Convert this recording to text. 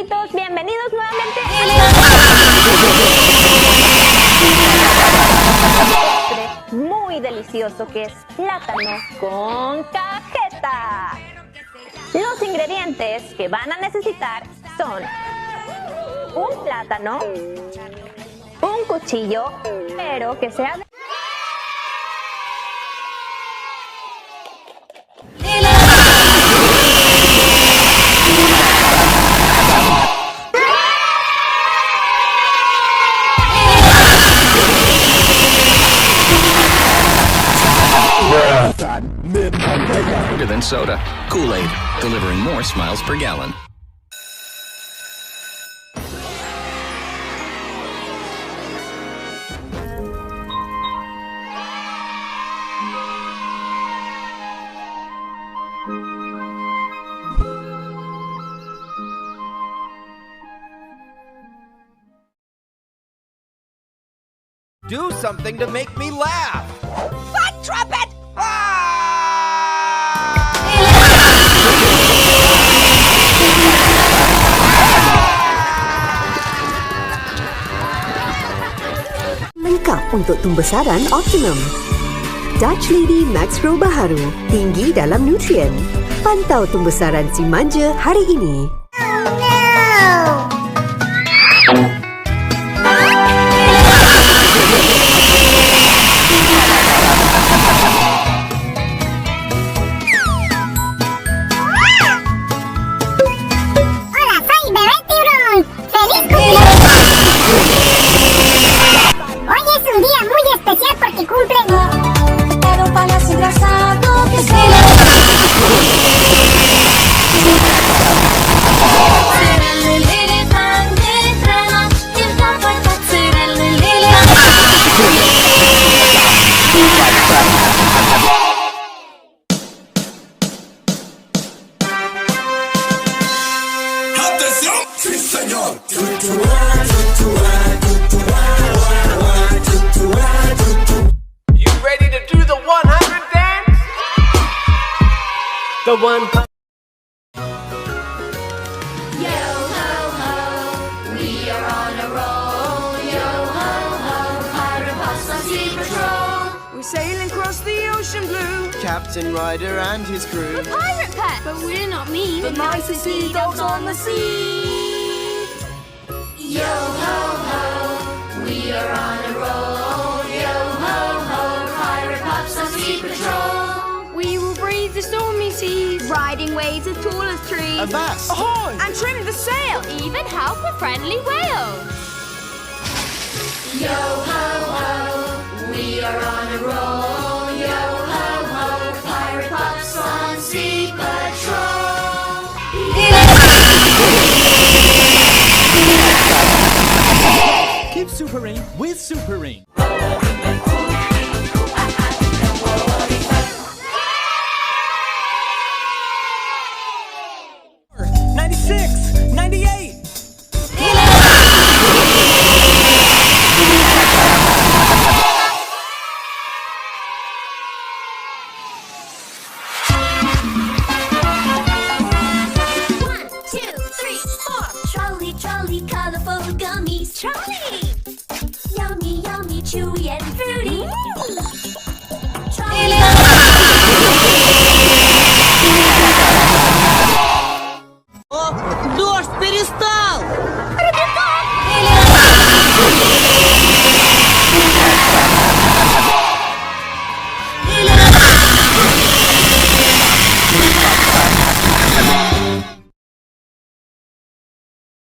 amiguitos, bienvenidos nuevamente a un muy delicioso que es plátano con cajeta. Los ingredientes que van a necesitar son un plátano, un cuchillo, pero que sea de... Bigger than soda. Kool-Aid, delivering more smiles per gallon. Do something to make me laugh! Fun trumpet! Lengkap untuk tumbesaran optimum. Dutch Lady Max Pro baharu, tinggi dalam nutrien. Pantau tumbesaran si manja hari ini. Sí, señor. You ready to do the 100 dance? The 100. Yo ho ho, we are on a roll. Yo ho ho, Pirate Pops on sea patrol. We're sailing across the ocean blue. Captain Ryder and his crew. Pirate pet, but we're not mean. The nicest sea dogs on the sea. Yo ho ho, we are on a roll. Yo ho ho, Pirate Pops on sea patrol. We will brave the stormy seas, riding waves as tall as trees. Avast! Ahoy! And trim the sail. Even help a friendly whale. Yo ho ho, we are on a roll. Yo ho ho, Pirate Pops on sea patrol. Keep supering with Superine. 96, 98. Trolley, trolley, colorful gummies. Trolley! Yummy, yummy, chewy and